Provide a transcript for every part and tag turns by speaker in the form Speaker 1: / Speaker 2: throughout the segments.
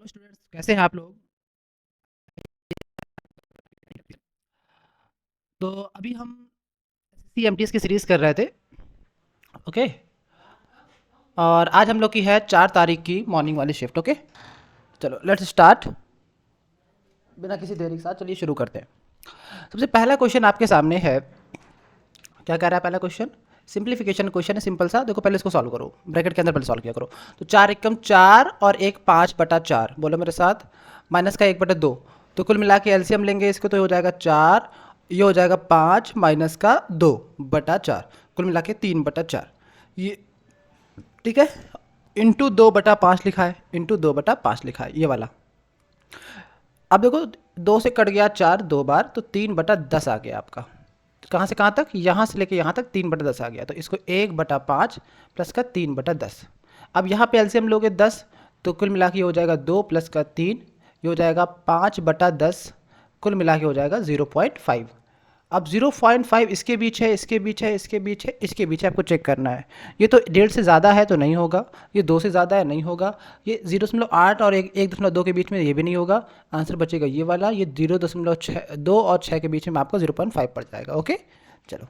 Speaker 1: Hello students, कैसे हैं आप लोग। तो अभी हम एसएससी एमटीएस की सीरीज़ कर रहे थे। ओके। और आज हम लोग की है 4 तारीख की मॉर्निंग वाली शिफ्ट। ओके, चलो लेट्स स्टार्ट। बिना किसी देरी के साथ चलिए शुरू करते हैं। सबसे पहला क्वेश्चन आपके सामने है। क्या कह रहा है पहला क्वेश्चन? सिंप्लीफिकेशन क्वेश्चन है, सिंपल सा। देखो पहले इसको सॉल्व करो, ब्रैकेट के अंदर पहले सॉल्व किया करो। तो 4 एकम 4 और 1 5/4, बोलो मेरे साथ। माइनस का 1/2, तो कुल मिला के एलसीएम लेंगे इसको तो हो जाएगा 4। ये हो जाएगा 5 माइनस का 2/4, कुल मिला के 3/4। ये ठीक है। इंटू 2/5 लिखा है, इंटू 2/5 लिखा है ये वाला। अब देखो 2 से कट गया 4 2 बार, तो 3/10 आ गया आपका। कहाँ से कहाँ तक? यहाँ से लेके यहाँ तक 3/10 आ गया। तो इसको 1/5 प्लस का 3/10। अब यहाँ पे एलसीएम लोगे 10, तो कुल मिला के हो जाएगा 2 प्लस का 3, ये हो जाएगा 5/10, कुल मिला के हो जाएगा 0.5। अब 0.5 इसके बीच है, इसके बीच है, इसके बीच है, इसके बीच है, आपको चेक करना है। ये तो 1.5 से ज़्यादा है तो नहीं होगा, ये 2 से ज़्यादा है नहीं होगा, ये 0.8 और 1.2 के बीच में ये भी नहीं होगा। आंसर बचेगा ये वाला, ये 0.2 और 6 के बीच में आपको 0.5 पड़ जाएगा। ओके, चलो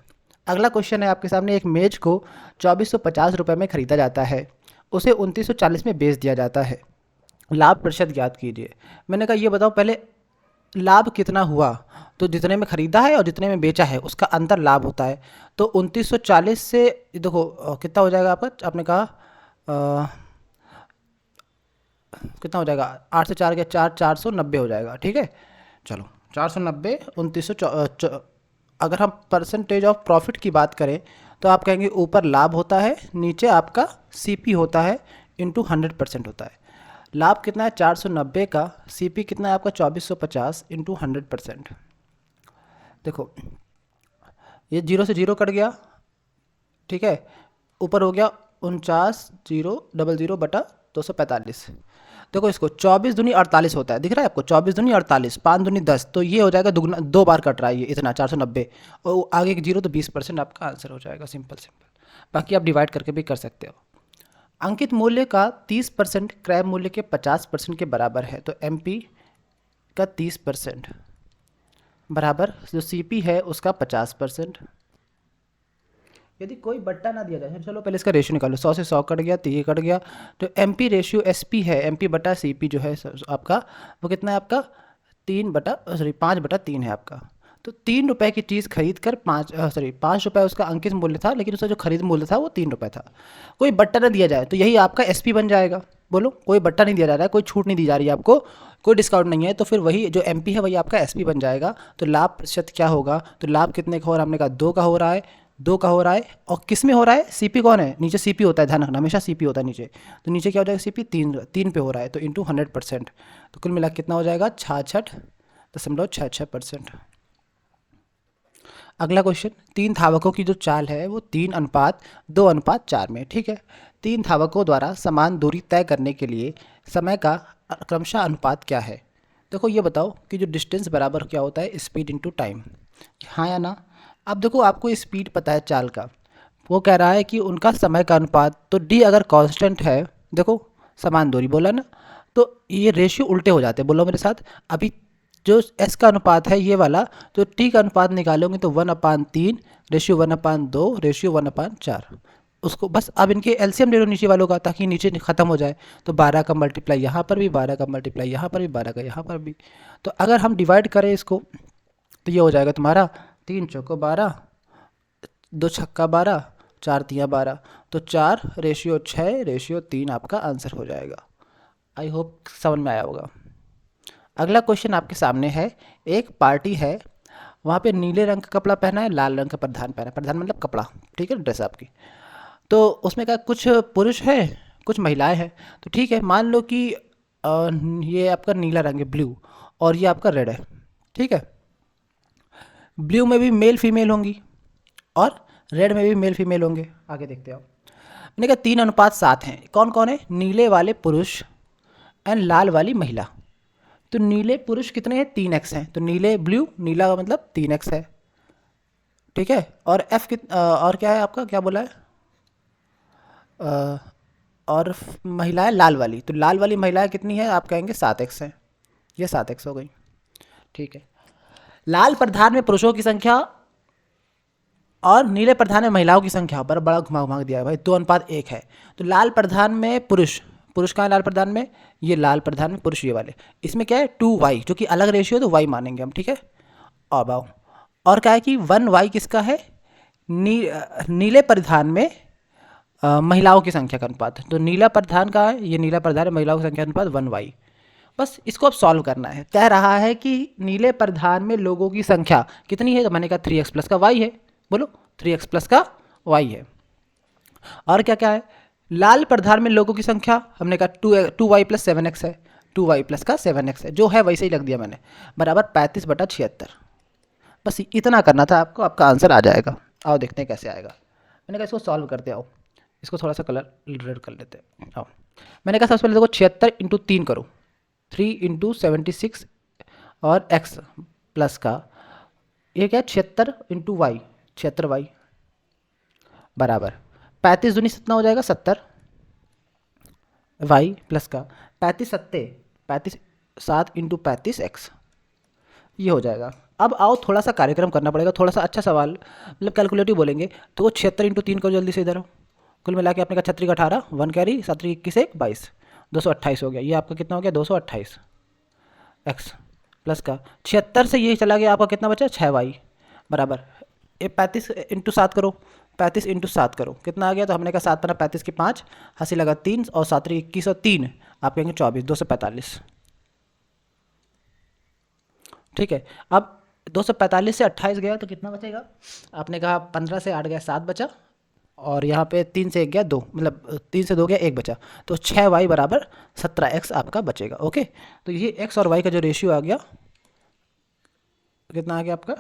Speaker 1: अगला क्वेश्चन है आपके सामने। एक मेज को 2450 रुपये में खरीदा जाता है, उसे 2940 में बेच दिया जाता है। लाभ प्रतिशत ज्ञात कीजिए। मैंने कहा ये बताओ पहले लाभ कितना हुआ। तो जितने में खरीदा है और जितने में बेचा है उसका अंतर लाभ होता है। तो 2940 से देखो कितना हो जाएगा आपका, आपने कहा कितना हो जाएगा? 8 से 4 गया 4, 490 हो जाएगा। ठीक है, चलो 490 2900। अगर हम परसेंटेज ऑफ प्रॉफिट की बात करें तो आप कहेंगे ऊपर लाभ होता है, नीचे आपका सीपी होता है, इंटू 100% होता है। लाभ कितना है 490 का, सीपी कितना है आपका 2450 इंटू 100%। देखो ये 0 से 0 कट गया, ठीक है। ऊपर हो गया 49,000/245। देखो इसको 24 दूनी 48 होता है, दिख रहा है आपको? 24 दूनी 48, 5 दूनी 10, तो ये हो जाएगा दुगना, 2 बार कट रहा है ये इतना 490। और आगे एक जीरो तो 20% आपका आंसर हो जाएगा। सिंपल सिंपल, बाकी आप डिवाइड करके भी कर सकते हो। अंकित मूल्य का 30% क्रय मूल्य के 50% के बराबर है, तो एमपी का 30% बराबर जो सीपी है उसका 50%। यदि कोई बट्टा ना दिया जाए, चलो पहले इसका रेशियो निकालो। 100 से 100 कट गया तो ये कट गया। तो M P ratio S P है, एम पी बटा सी पी जो है आपका, वो कितना है आपका? 5/3 है आपका। तो 3 रुपए की चीज़ खरीद कर 5 रुपए उसका अंकित मूल्य था, लेकिन उसका जो खरीद मूल्य था वो 3 रुपए था। कोई बट्टा ना दिया जाए तो यही आपका एस पी बन जाएगा। बोलो, कोई बट्टा नहीं दिया जा रहा है, कोई छूट नहीं दी जा रही है आपको, कोई डिस्काउंट नहीं है, तो फिर वही जो एम पी है वही आपका एस पी बन जाएगा। तो लाभ प्रतिशत क्या होगा? तो लाभ कितने का हो रहा है? हमने कहा 2 का हो रहा है, 2 का हो रहा है। और किस में हो रहा है? सीपी कौन है? नीचे सीपी होता है, ध्यान रखना, हमेशा सीपी होता है नीचे। तो नीचे क्या हो जाएगा? सीपी 3 पे हो रहा है, तो इंटू 100%। तो कुल मिला कितना हो जाएगा? 66.66%। अगला क्वेश्चन, 3 धावकों की जो चाल है वो 3:2:4 में, ठीक है। 3 धावकों द्वारा समान दूरी तय करने के लिए समय का क्रमशः अनुपात क्या है? देखो ये बताओ कि जो डिस्टेंस बराबर क्या होता है? स्पीड इंटू टाइम, हाँ या ना? अब देखो आपको स्पीड पता है चाल का, वो कह रहा है कि उनका समय का अनुपात, तो डी अगर कांस्टेंट है, देखो समान दूरी बोला ना, तो ये रेशियो उल्टे हो जाते हैं, बोलो मेरे साथ। अभी जो एस का अनुपात है ये वाला, तो टी का अनुपात निकालोगे तो 1/3 रेशियो 1/2 रेशियो 1/4। उसको बस अब इनके एलसीएम ले लो नीचे वालों का, ताकि नीचे ख़त्म हो जाए। तो 12 का मल्टीप्लाई यहाँ पर भी, 12 का मल्टीप्लाई यहाँ पर भी, 12 का यहाँ पर भी। तो अगर हम डिवाइड करें इसको तो ये हो जाएगा तुम्हारा 3 चौको 12, 2 छक्का 12, 4 तियाँ 12, तो 4:6:3 आपका आंसर हो जाएगा। आई होप समझ में आया होगा। अगला क्वेश्चन आपके सामने है। एक पार्टी है, वहाँ पे नीले रंग का कपड़ा पहना है, लाल रंग का परिधान पहना है। परिधान मतलब कपड़ा, ठीक है, ड्रेस आपकी। तो उसमें क्या कुछ पुरुष है, कुछ महिलाएं हैं। तो ठीक है, मान लो कि ये आपका नीला रंग है, ब्लू, और ये आपका रेड है, ठीक है। ब्लू में भी मेल फीमेल होंगी और रेड में भी मेल फीमेल होंगे। आगे देखते हो। मैंने कहा 3:7 हैं। कौन कौन है? नीले वाले पुरुष एंड लाल वाली महिला। तो नीले पुरुष कितने हैं? 3x हैं। तो नीले ब्लू, नीला का मतलब 3x है, ठीक है। और और क्या है आपका, क्या बोला है? और महिलाएं लाल वाली, तो लाल वाली महिलाएं कितनी है, आप कहेंगे 7x है, ये 7x हो गई। ठीक है, लाल प्रधान में पुरुषों की संख्या और नीले प्रधान में महिलाओं की संख्या, बड़ा बड़ा घुमा घुमा के दिया है भाई, 2:1 है। तो लाल प्रधान में पुरुष, पुरुष कहाँ है लाल प्रधान में, ये लाल प्रधान में पुरुष ये वाले, इसमें क्या है 2y, जो कि अलग रेशियो तो y मानेंगे हम। ठीक है, अब आओ, और क्या है कि 1y किसका है, नीले प्रधान में महिलाओं की संख्या का अनुपात। तो नीला प्रधान का है, ये नीला प्रधान है, महिलाओं की संख्या अनुपात 1y। बस इसको अब सॉल्व करना है। कह रहा है कि नीले प्रधान में लोगों की संख्या कितनी है, तो मैंने कहा 3x प्लस का y है, बोलो 3x प्लस का y है। और क्या क्या है, लाल प्रधान में लोगों की संख्या हमने कहा 2y प्लस 7x है, 2y प्लस का 7x है, जो है वैसे ही लग दिया मैंने, बराबर 35/76। बस इतना करना था आपको, आपका आंसर आ जाएगा। आओ देखते हैं कैसे आएगा। मैंने कहा इसको सॉल्व करते आओ, इसको थोड़ा सा कलर रेड कर लेते हैं। आओ, मैंने कहा सबसे पहले देखो 76 × 3 करो, 3 × 76 और x प्लस का, ये क्या है 76 × y, 76y बराबर 35 दूनी कितना हो जाएगा 70, y प्लस का 35 7 × 35x, ये हो जाएगा। अब आओ थोड़ा सा कार्यक्रम करना पड़ेगा, थोड़ा सा अच्छा सवाल, मतलब कैलकुलेटिव बोलेंगे तो वो 76 × 3 करो जल्दी से इधर। कुल मिला के आपने कहा 36 18, 1 कैरी 7 21 1 22, 228 हो गया। ये आपका कितना हो गया 228 x प्लस का 76 से ये चला गया, आपका कितना बचा 6y बराबर, ये 35 × 7 करो, 35 × 7 करो, कितना आ गया, तो हमने कहा 7 × 35 की 5, हंसी लगा 3 और 7 21 और 3 आप कहेंगे 24, 245। ठीक है, अब 245 से 28 गया तो कितना बचेगा, आपने कहा 15 से 8 गया 7 बचा, और यहाँ पे 3 से 1 गया 2, मतलब 3 से 2 गया 1 बचा, तो 6y बराबर 17x आपका बचेगा। ओके, तो ये x और y का जो रेशियो आ गया, कितना आ गया आपका,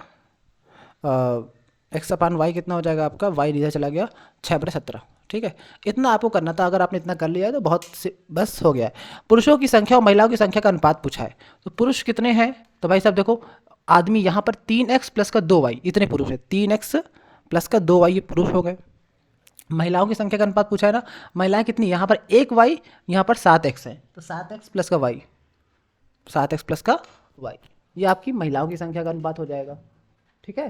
Speaker 1: x/y कितना हो जाएगा आपका, y इधर चला गया 6/17। ठीक है, इतना आपको करना था, अगर आपने इतना कर लिया है तो बहुत से बस हो गया है। पुरुषों की संख्या और महिलाओं की संख्या का अनुपात पूछा है, तो पुरुष कितने हैं, तो भाई साहब देखो, आदमी यहाँ पर 3x प्लस का 2y, इतने पुरुष है, 3x प्लस का 2y ये पुरुष हो गए। महिलाओं की संख्या का अनुपात पूछा है ना, महिलाएं कितनी, यहाँ पर 1y, यहाँ पर 7x है, तो 7x प्लस का y, 7x प्लस का y, ये आपकी महिलाओं की संख्या का अनुपात हो जाएगा। ठीक है,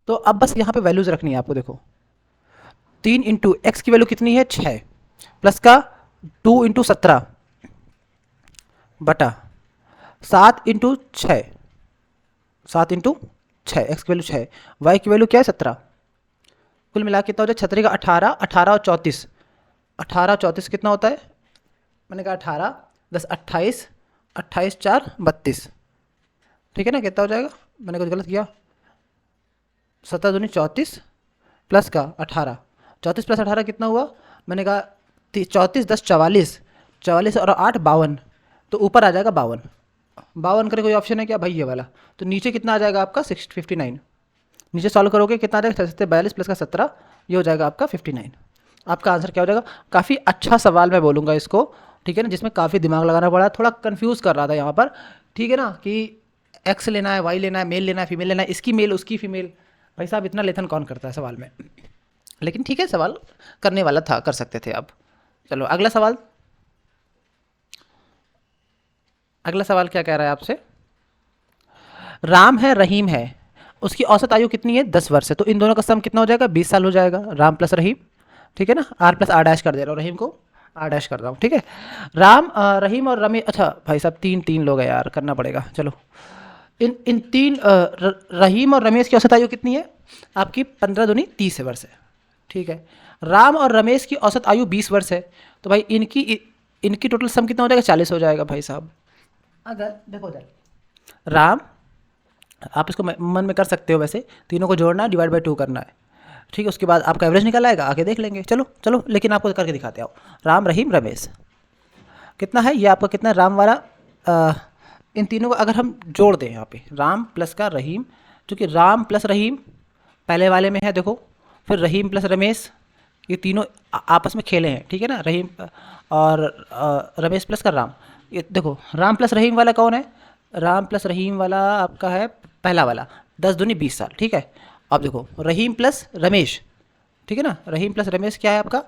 Speaker 1: तो अब बस यहाँ पे वैल्यूज रखनी है आपको। देखो 3 × x की वैल्यू कितनी है 6, प्लस का 2 × 17 बटा 7 × 6, 7 × 6, x की वैल्यू 6, y की वैल्यू क्या है 17, कुल मिला कितना हो जाए 36 का 18, 18 और 34, 18 और 34 कितना होता है, मैंने कहा 18 10 28, 28 4 32। ठीक है ना, कितना हो जाएगा, मैंने कुछ गलत किया, 17 दूनी 34 प्लस का 18, 34 प्लस 18 कितना हुआ, मैंने कहा 34 10 44, 44 और 8 52, तो ऊपर आ जाएगा 52, 52 करे कोई ऑप्शन है क्या भाई, ये वाला, तो नीचे कितना आ जाएगा आपका 59, नीचे सॉल्व करोगे कितना आ जाएगा 42 प्लस का 17, ये हो जाएगा आपका 59। आपका आंसर क्या हो जाएगा। काफ़ी अच्छा सवाल मैं बोलूँगा इसको, ठीक है ना, जिसमें काफ़ी दिमाग लगाना पड़ा, थोड़ा कंफ्यूज कर रहा था यहाँ पर, ठीक है ना, कि एक्स लेना है, वाई लेना है, मेल लेना है, फीमेल लेना है, इसकी मेल उसकी फीमेल, भाई साहब इतना लेथन कौन करता है सवाल में, लेकिन ठीक है सवाल करने वाला था, कर सकते थे आप। चलो अगला सवाल, अगला सवाल क्या कह रहा है आपसे, राम है रहीम है, उसकी औसत आयु कितनी है 10 वर्ष है, तो इन दोनों का सम कितना हो जाएगा 20 साल हो जाएगा, राम प्लस रहीम। ठीक है ना, आर प्लस आर डैश कर दे रहा हूँ, रहीम को आर डैश कर रहा हूँ। ठीक है, राम रहीम और रमेश, अच्छा भाई साहब 3 लोग हैं यार, करना पड़ेगा। चलो इन तीन रहीम और रमेश की औसत आयु कितनी है आपकी 15 दूनी 30 वर्ष है। ठीक है, राम और रमेश की औसत आयु 20 वर्ष है, तो भाई इनकी टोटल सम कितना हो जाएगा 40 हो जाएगा भाई साहब। अगर देखो इधर राम, आप इसको मन में कर सकते हो, वैसे तीनों को जोड़ना है, डिवाइड बाय 2 करना है। ठीक है, उसके बाद आपका एवरेज निकल आएगा, आगे देख लेंगे। चलो चलो, लेकिन आपको करके दिखाते आओ। राम रहीम रमेश कितना है, ये आपका कितना है राम वाला, इन तीनों को अगर हम जोड़ दें यहाँ पे, राम प्लस का रहीम, क्योंकि राम प्लस रहीम पहले वाले में है देखो, फिर रहीम प्लस रमेश, ये तीनों आपस में खेले हैं। ठीक है ना, रहीम और रमेश प्लस का राम, ये देखो राम प्लस रहीम वाला कौन है, राम प्लस रहीम वाला आपका है पहला वाला, 10 दूनी 20 साल। ठीक है, अब देखो रहीम प्लस रमेश, ठीक है ना। रहीम प्लस रमेश क्या है आपका,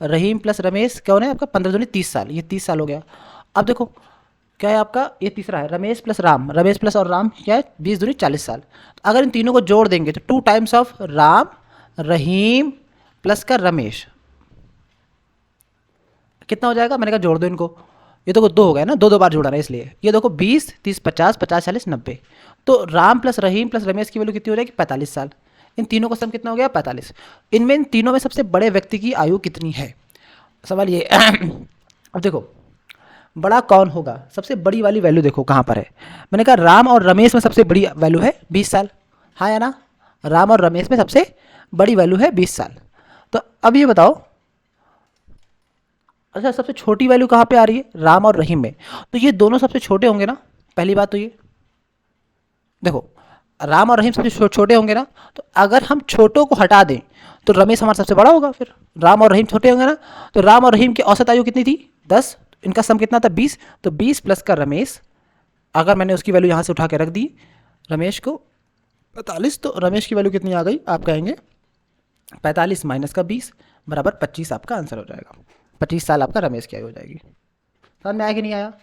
Speaker 1: रहीम प्लस रमेश कौन है आपका, 15 दूनी 30 साल, ये 30 साल हो गया। अब देखो क्या है आपका, ये तीसरा है रमेश प्लस राम, रमेश प्लस और राम क्या है 20 दूनी 40 साल। तो अगर इन तीनों को जोड़ देंगे तो 2 times of Ram Rahim plus का रमेश कितना हो जाएगा, मैंने कहा जोड़ दो इनको, ये देखो 2 हो गया ना, 2 2 बार जोड़ा ना इसलिए। ये देखो 20 30 50 50 40 90, तो राम प्लस रहीम प्लस रमेश की वैल्यू कितनी हो जाएगी 45 साल। इन तीनों का सम कितना हो गया 45। इनमें इन तीनों में सबसे बड़े व्यक्ति की आयु कितनी है, सवाल ये अब देखो बड़ा कौन होगा, सबसे बड़ी वाली वैल्यू देखो कहाँ पर है। मैंने कहा राम और रमेश में सबसे बड़ी वैल्यू है 20 साल, हाँ या ना, राम और रमेश में सबसे बड़ी वैल्यू है 20 साल। तो अब ये बताओ, अच्छा सबसे छोटी वैल्यू कहाँ पे आ रही है, राम और रहीम में, तो ये दोनों सबसे छोटे होंगे ना। पहली बात तो ये देखो राम और रहीम सबसे छोटे होंगे ना, तो अगर हम छोटों को हटा दें तो रमेश हमारा सबसे बड़ा होगा। फिर राम और रहीम छोटे होंगे ना, तो राम और रहीम की औसत आयु कितनी थी 10, इनका सम कितना था 20, तो 20 प्लस का रमेश, अगर मैंने उसकी वैल्यू यहाँ से उठा के रख दी रमेश को 45, तो रमेश की वैल्यू कितनी आ गई, आप कहेंगे 45 माइनस का 20 बराबर 25 आपका आंसर हो जाएगा। 25 साल आपका रमेश की आयु हो जाएगी। समझ में आया कि नहीं आया,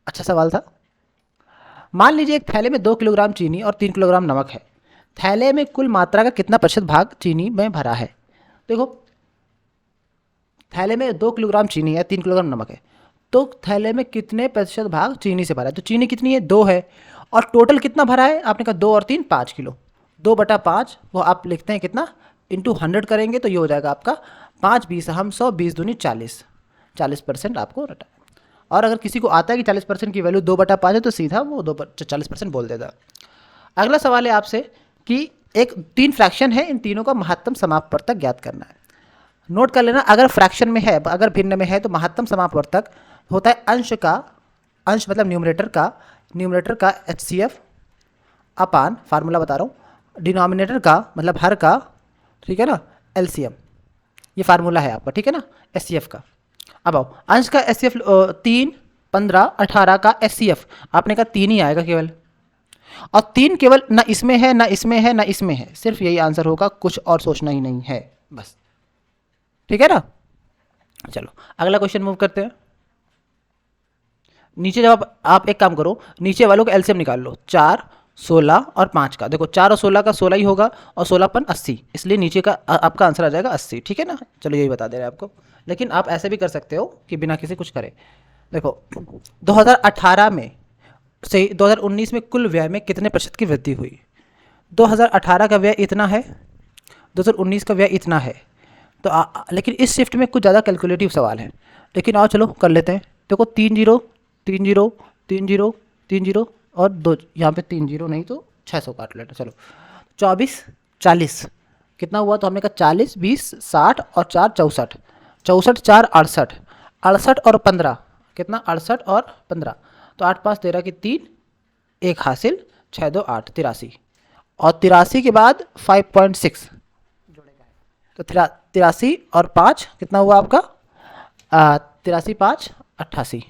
Speaker 1: अच्छा सवाल था। मान लीजिए एक थैले में 2 किलोग्राम चीनी और 3 किलोग्राम नमक है, थैले में कुल मात्रा का कितना प्रतिशत भाग चीनी में भरा है। देखो थैले में 2 किलोग्राम चीनी है 3 किलोग्राम नमक है, तो थैले में कितने प्रतिशत भाग चीनी से भरा है, तो चीनी कितनी है 2 है, और टोटल कितना भरा है आपने कहा 2 और 3 5 किलो, 2/5 वो आप लिखते हैं कितना इंटू 100 करेंगे तो ये हो जाएगा आपका 5 20 हम 100 20 दूनी 40, 40% आपको रटा। और अगर किसी को आता है कि 40% की वैल्यू 2/5 है तो सीधा वो 40% बोल देगा। अगला सवाल है आपसे कि एक 3 फ्रैक्शन है, इन तीनों का महत्तम समापवर्तक ज्ञात करना है। नोट कर लेना, अगर फ्रैक्शन में है, अगर भिन्न में है तो महत्तम समापवर्तक होता है अंश का, अंश मतलब न्यूमरेटर का HCF अपान, फार्मूला बता रहा हूँ, डिनोमिनेटर का मतलब हर का, ठीक है ना, LCM, ये फार्मूला है आपका, ठीक है ना, HCF का। अब आओ अंश का HCF 3 15 18 का HCF आपने कहा 3 ही आएगा केवल, और 3 केवल ना इसमें है ना इसमें है ना इसमें है, सिर्फ यही आंसर होगा, कुछ और सोचना ही नहीं है बस, ठीक है ना। चलो अगला क्वेश्चन मूव करते हैं। नीचे जब आप एक काम करो, नीचे वालों का एलसीएम निकाल लो, 4 16 और 5 का, देखो 4 और 16 का 16 ही होगा और 16 80, इसलिए नीचे का आपका आंसर आ जाएगा 80, ठीक है ना। चलो यही बता दे रहे हैं आपको, लेकिन आप ऐसे भी कर सकते हो कि बिना किसी कुछ करे। देखो 2018 में से 2019 में कुल व्यय में कितने प्रतिशत की वृद्धि हुई, 2018 का व्यय इतना है, 2019 का व्यय इतना है, तो लेकिन इस शिफ्ट में कुछ ज़्यादा कैलकुलेटिव सवाल हैं, लेकिन आओ चलो कर लेते हैं। देखो 3 0 3 0 3 0 3 0 और 2, यहाँ पे 3 0 नहीं तो 600 काट लेना। चलो 24 40 कितना हुआ, तो हमने कहा 40 20 60 और 4 64, 64 4 68, 68 और 15 कितना 68 और 15, तो 8 5 13 की 3 1 हासिल, 6 2 8 83, और 83 के बाद 5.6, तो 83 और 5 कितना हुआ आपका 83 5 88,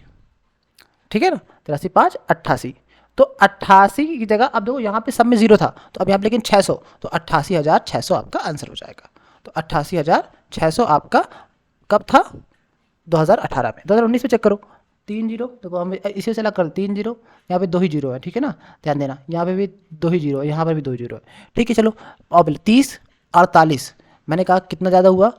Speaker 1: ठीक है ना, 83 5 88, तो 88 की जगह अब देखो यहाँ पे सब में 0 था, तो अब यहाँ पे लेकिन 600, तो 88,600 आपका आंसर हो जाएगा। तो 88,600 आपका कब था 2018 में। 2019 में चेक करो 3 0, देखो हम इसे से अलग कर 3 0, यहाँ पे 2 ही 0 है, ठीक है ना, ध्यान देना, यहाँ पे भी 2 ही 0 है, यहाँ पर भी 2 ही 0 है, ठीक है। चलो अब 30 48, मैंने कहा कितना ज़्यादा हुआ,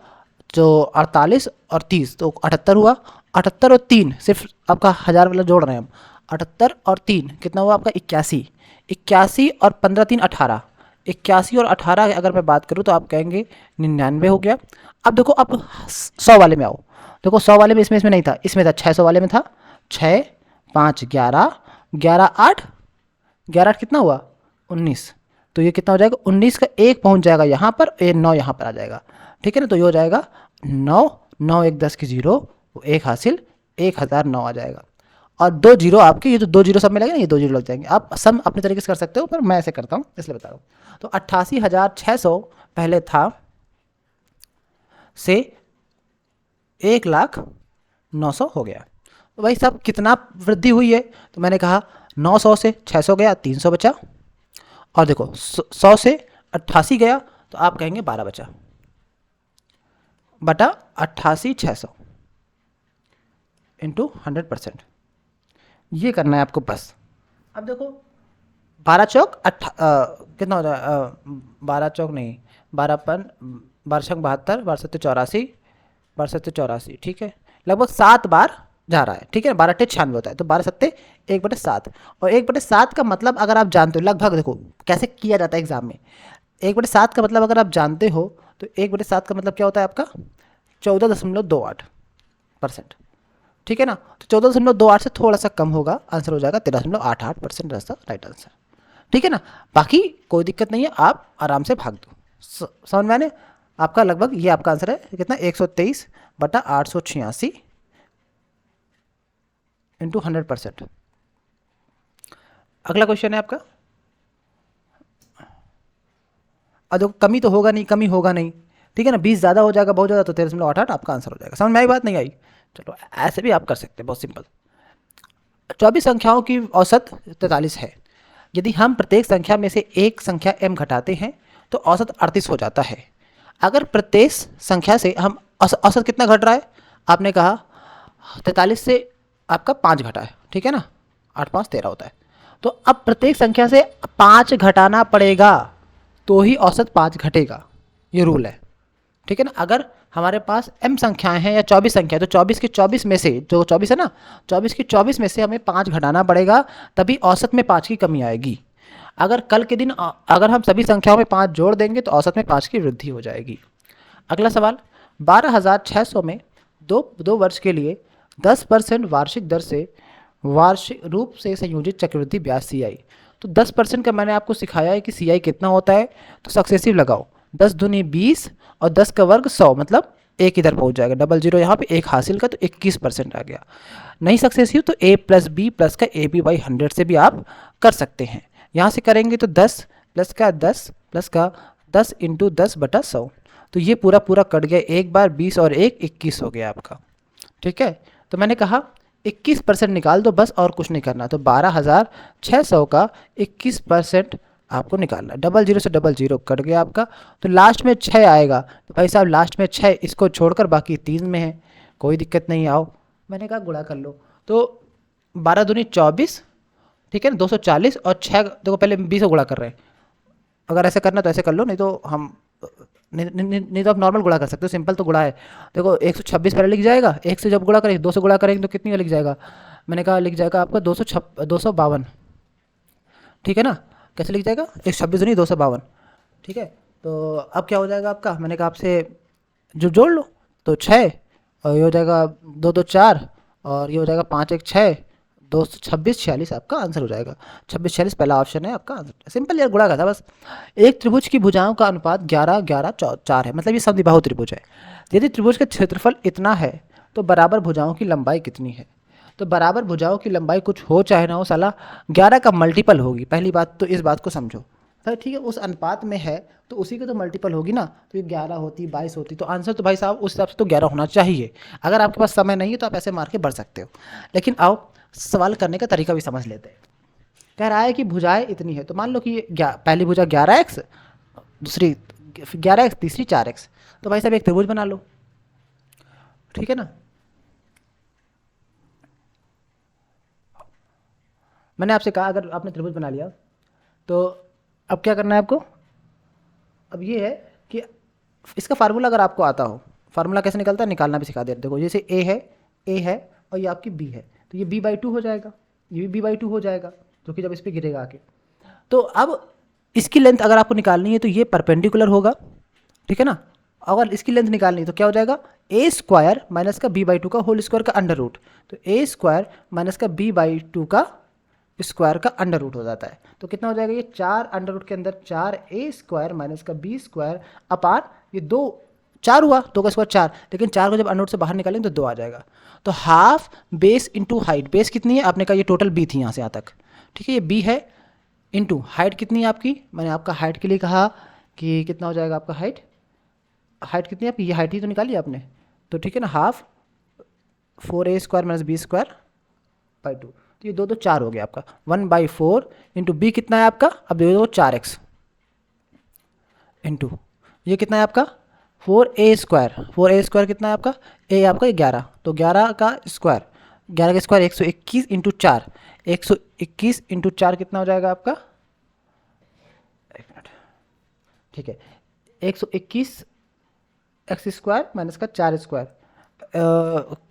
Speaker 1: जो 48 और 30 तो 78 हुआ, 78 और 3 सिर्फ आपका 1000 वाला जोड़ रहे हैं हम, 78 और 3 कितना हुआ आपका 81, 81 और 15 3 18, 81 और 18 अगर मैं बात करूँ तो आप कहेंगे 99 हो गया। अब देखो अब 100 वाले में आओ, देखो 100 वाले में इसमें नहीं था, इसमें था 600 वाले में था, 6 5 11 11 8 11 8 कितना हुआ 19, तो ये कितना हो जाएगा 19 का 1 पहुंच जाएगा यहाँ पर, ये 9 यहाँ पर आ जाएगा, ठीक है ना, तो ये हो जाएगा 9 9 1 10 की 0, वो 1 हासिल 1009 आ जाएगा, और 2 0 आपके, ये तो 2 0 सब में लगेगा ना, ये 2 0 लग जाएंगे। आप सम अपने तरीके से कर सकते हो, पर मैं ऐसे करता हूँ इसलिए बता रहा हूँ। तो 88,600 पहले था से 1,09,000 हो गया। तो भाई साहब कितना वृद्धि हुई है, तो मैंने कहा 900 से 600 गया 300 बचा, और देखो 100 से 88 गया तो आप कहेंगे 12 बचा, बटा 88,600 इंटू 100%, ये करना है आपको बस। अब देखो 12 चौक कितना हो जाए, 12 चौक नहीं, 12 12 छक 72, 12 सत्ते 84, 12 सत्ते 84, ठीक है, लगभग 7 बार जा रहा है, ठीक है ना, 12 अट्ठे 96 होता है, तो 12 सत्ते 1/7, और 1/7 का मतलब अगर आप जानते हो लगभग, देखो कैसे किया जाता है एग्जाम में, 1/7 का मतलब अगर आप जानते हो तो 1/7 का मतलब क्या होता है आपका 14.28%, ठीक है ना, तो 14.28 से थोड़ा सा कम होगा, आंसर हो जाएगा 13.88%, रास्ता राइट आंसर, ठीक है ना। बाकी कोई दिक्कत नहीं है, आप आराम से भाग दो, समझ में आने, आपका लगभग ये आपका आंसर है कितना 123/886 इंटू 100%। अगला क्वेश्चन है आपका, देखो कमी तो होगा नहीं, कमी होगा नहीं, ठीक है ना, 20 ज़्यादा हो जाएगा बहुत ज़्यादा तो 13.88 आपका आंसर हो जाएगा, समझ में आई बात नहीं आई, चलो ऐसे भी आप कर सकते हैं, बहुत सिंपल। 24 संख्याओं की औसत 43 है, यदि हम प्रत्येक संख्या में से एक संख्या m घटाते हैं तो औसत 38 हो जाता है। अगर प्रत्येक संख्या से हम औसत कितना घट रहा है, आपने कहा 43 से आपका 5 घटा है, ठीक है ना, 8 5 13 होता है, तो अब प्रत्येक संख्या से 5 घटाना पड़ेगा तो ही औसत 5 घटेगा, ये रूल है, ठीक है ना। अगर हमारे पास m संख्याएं हैं या 24 संख्या है तो 24 के 24 में से, जो 24 है ना, 24 के 24 में से हमें 5 घटाना पड़ेगा, तभी औसत में 5 की कमी आएगी। अगर कल के दिन अगर हम सभी संख्याओं में 5 जोड़ देंगे तो औसत में 5 की वृद्धि हो जाएगी। अगला सवाल, 12,600 में दो वर्ष के लिए 10% वार्षिक दर से वार्षिक रूप से संयोजित चक्रवृद्धि ब्याज CI, तो 10% का मैंने आपको सिखाया है कि CI कितना होता है, तो सक्सेसिव लगाओ, 10 दूनी 20 और 10 का वर्ग 100, मतलब एक इधर पहुंच जाएगा, डबल जीरो यहाँ पे एक हासिल का, तो 21% आ गया। नहीं सक्सेसिव तो a प्लस बी प्लस का AB/100 से भी आप कर सकते हैं। यहाँ से करेंगे तो 10 प्लस का 10 प्लस का 10 इंटू 10/100, तो ये पूरा पूरा कट गया, एक बार 20 और 1 21 हो गया आपका, ठीक है। तो मैंने कहा 21% निकाल दो बस, और कुछ नहीं करना, तो 12,600 का 21% आपको निकालना, डबल जीरो से डबल जीरो कट गया आपका, तो लास्ट में 6 आएगा, तो भाई साहब लास्ट में 6, इसको छोड़कर बाकी 3 में है, कोई दिक्कत नहीं, आओ मैंने कहा गुणा कर लो, तो 12 दूनी 24, ठीक है ना, 240 और 6, देखो पहले 20 को गुणा कर रहे हैं, अगर ऐसे करना तो ऐसे कर लो, नहीं तो हम नहीं तो आप नॉर्मल गुणा कर सकते हो, सिंपल तो गुणा है, देखो 126 पहले लिख जाएगा, 1 से जब गुणा करेंगे 2 से गुणा करेंगे तो कितनी लिख जाएगा, मैंने कहा लिख जाएगा आपका 252, ठीक है ना, कैसे लिख जाएगा 126 नहीं 252, ठीक है। तो अब क्या हो जाएगा आपका, मैंने कहा आपसे जो जोड़ लो, तो 6 और ये हो जाएगा 2 2 4 और ये हो जाएगा 5 1 6, 226 46 आपका आंसर हो जाएगा, 26 46 पहला ऑप्शन है आपका आंसर, सिंपल यार, गुणा का था बस। एक त्रिभुज की भुजाओं का अनुपात 11 11 4 है, मतलब ये समद्विबाहु त्रिभुज है, यदि त्रिभुज का क्षेत्रफल इतना है तो बराबर भुजाओं की लंबाई कितनी है, तो बराबर भुजाओं की लंबाई कुछ हो चाहे ना हो, साला 11 का मल्टीपल होगी, पहली बात तो इस बात को समझो, तो ठीक है, उस अनुपात में है तो उसी का तो मल्टीपल होगी ना, तो ये 11 होती 22 होती, तो आंसर तो भाई साहब उस हिसाब से तो 11 होना चाहिए। अगर आपके पास समय नहीं है तो आप ऐसे मार के बढ़ सकते हो, लेकिन आओ सवाल करने का तरीका भी समझ लेते हैं। कह रहा है कि भुजाएं इतनी है, तो मान लो कि ये पहली भुजा 11x, दूसरी 11x, तीसरी 4x, तो भाई साहब एक त्रिभुज बना लो, ठीक है ना। मैंने आपसे कहा अगर आपने त्रिभुज बना लिया तो अब क्या करना है आपको, अब ये है कि इसका फार्मूला अगर आपको आता हो, फार्मूला कैसे निकलता है निकालना भी सिखा देते, देखो जैसे ए है और ये आपकी बी है, तो ये b/2 हो जाएगा, ये भी b/2 हो जाएगा, जो कि जब इस पर गिरेगा आके, तो अब इसकी लेंथ अगर आपको निकालनी है तो ये परपेंडिकुलर होगा, ठीक है ना, अगर इसकी लेंथ निकालनी है तो क्या हो जाएगा a² माइनस का b/2 का होल स्क्वायर का अंडर रूट, तो a² माइनस का b/2 का स्क्वायर का अंडर रूट हो जाता है, तो कितना हो जाएगा ये 4 अंडर रूट के अंदर 4a² माइनस का b² अपान ये 2, 4 हुआ, 2 का स्क्वायर 4, लेकिन 4 को जब अंडर रूट से बाहर निकालेंगे तो 2 आ जाएगा, तो half base into height, base कितनी है आपने कहा ये टोटल b थी यहाँ से यहाँ तक, ठीक है, ये b है, इंटू हाइट कितनी है आपकी, मैंने आपका हाइट के लिए कहा कि कितना हो जाएगा आपका हाइट, हाइट कितनी है आपकी, ये हाइट ही तो निकाली आपने, तो ठीक है ना, हाफ 4a² माइनस b²/2, तो ये 2 2 4 हो गया आपका, 1/4 इंटू बी कितना है आपका, अब दे दो 4x इंटू ये कितना है आपका 4a स्क्वायर कितना है आपका, ए आपका 11, तो 11 का स्क्वायर, 11 का स्क्वायर 121 इंटू 4, 121 इंटू 4 कितना हो जाएगा आपका, एक मिनट, ठीक है, 121 एक्स स्क्वायर माइनस का 4 स्क्वायर,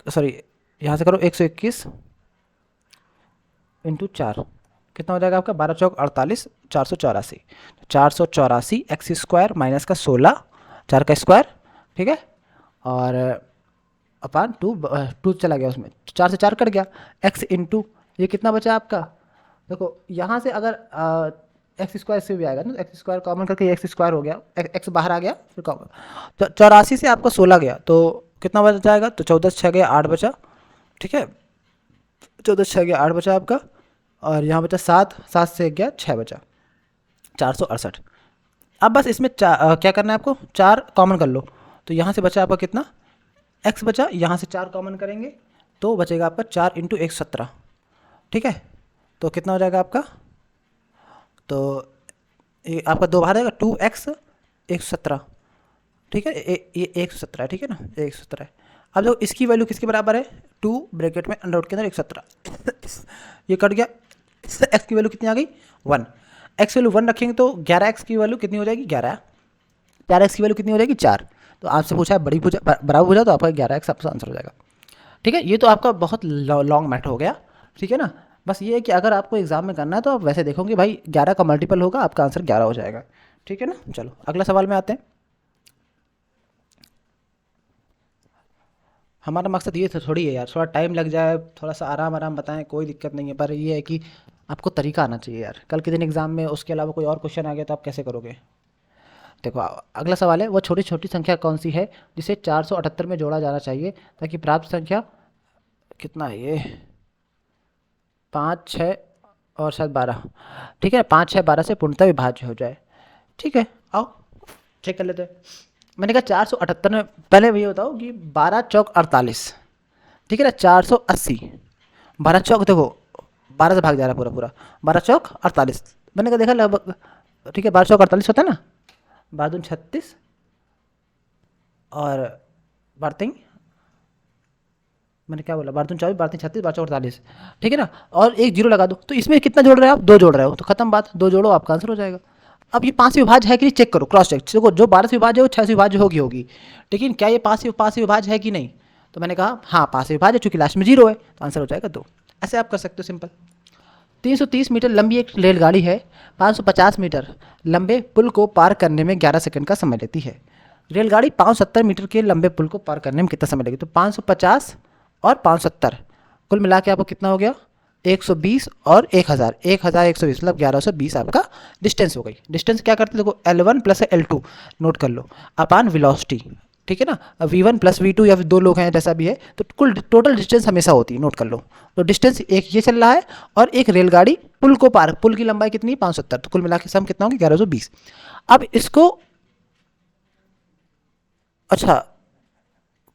Speaker 1: सॉरी यहाँ से करो 121 इंटू 4 कितना हो जाएगा आपका, 12 चौक 48, 484, 484 एक्स स्क्वायर माइनस का 16, 4 का स्क्वायर, ठीक है, और अपान टू चला गया उसमें, 4 से 4 कट गया, एक्स इंटू ये कितना बचा आपका, देखो यहाँ से अगर एक्स स्क्वायर से भी आएगा ना, एक्स स्क्वायर कॉमन करके एक्स स्क्वायर हो गया, एक्स बाहर आ गया फिर कॉमन, तो 84 से आपका 16 गया तो कितना बच जाएगा, तो 14 6 गया 8 बचा, ठीक है, 14 6 गया 8 बचा आपका, और यहाँ बचा 7, 7 से गया 6 बचा, 468। अब बस इसमें क्या करना है आपको, 4 कॉमन कर लो, तो यहाँ से बचा आपका कितना, एक्स बचा, यहाँ से 4 कॉमन करेंगे तो बचेगा आपका 4 इंटू 117, ठीक है, तो कितना हो जाएगा आपका, तो ये आपका दो बाहर आएगा 2x 117, ठीक है, ये 117 है, ठीक है ना, 117 है। अब देखो इसकी वैल्यू किसके बराबर है, 2 ब्रैकेट में अंडर के अंदर 117 ये कट गया, एक्स की वैल्यू कितनी आ गई 1, एक्स वैल्यू 1 रखेंगे तो 11x की वैल्यू कितनी हो जाएगी 11, 4x की वैल्यू कितनी हो जाएगी 4, तो आपसे पूछा है बड़ी पूछा बराबर पूछा तो आपका 11x आपका आंसर हो जाएगा, ठीक है। ये तो आपका बहुत लॉन्ग मैथ हो गया, ठीक है ना, बस ये है कि अगर आपको एग्जाम में करना है तो आप वैसे देखोगे भाई 11 का मल्टीपल होगा आपका आंसर 11 हो जाएगा, ठीक है ना। चलो अगला सवाल में आते हैं। हमारा मकसद ये थोड़ी है यार, थोड़ा टाइम लग जाए, थोड़ा सा आराम आराम बताएं, कोई दिक्कत नहीं है, पर ये है कि आपको तरीका आना चाहिए यार, कल के दिन एग्जाम में उसके अलावा कोई और क्वेश्चन आ गया तो आप कैसे करोगे। देखो अगला सवाल है, वो छोटी छोटी संख्या कौन सी है जिसे 478 में जोड़ा जाना चाहिए ताकि प्राप्त संख्या कितना है ये, 5 6 और शायद 12, ठीक है, 5 6 12 से पूर्णतः विभाज्य हो जाए, ठीक है। आओ चेक कर लेते हैं। मैंने कहा 478 में पहले ये बताओ कि 12 चौक 48, ठीक है ना, 480, 12 चौक देखो 12 से भाग जा रहा है पूरा पूरा, 12 चौक 48, मैंने कहा देखा लगभग, ठीक है, 12 चौक 48 होता है ना, 12 दूनी 36 और 12 मैंने क्या बोला, 12 दूनी 24, 12 तीन 36, 12 चौक 48, ठीक है ना, और एक जीरो लगा दो, तो इसमें कितना जोड़ रहे हो आप, 2 जोड़ रहे हो, तो खत्म बात, 2 जोड़ो आपका आंसर हो जाएगा। अब ये 5 से विभाज्य है कि नहीं चेक करो, क्रॉस चेक, देखो जो 12 से विभाज्य है वो 6 से विभाज्य होगी होगी, लेकिन क्या ये 5 से विभाज्य है कि नहीं, तो मैंने कहा हाँ 5 से विभाज्य है, चूंकि लास्ट में 0 है तो आंसर हो जाएगा 2, ऐसे आप कर सकते हो सिंपल। 330 मीटर लंबी एक रेलगाड़ी है, 550 मीटर लंबे पुल को पार करने में 11 सेकंड का समय लेती है। रेलगाड़ी 570 मीटर के लंबे पुल को पार करने में कितना समय लगेगा, तो 550 और 570 कुल मिला के आपको कितना हो गया, 120 और 1000, 1120 मतलब 1120 आपका डिस्टेंस हो गई। डिस्टेंस क्या करते हैं देखो, L1 प्लस L2 नोट कर लो अपान वेलोसिटी, ठीक है ना, V1 प्लस V2 या फिर 2 लोग हैं जैसा भी है, तो कुल टोटल डिस्टेंस हमेशा होती है, नोट कर लो। तो डिस्टेंस एक ये चल रहा है और एक रेलगाड़ी पुल को पार, पुल की लंबाई कितनी 570, तो कुल मिला के सम कितना होगी 1120। अब इसको अच्छा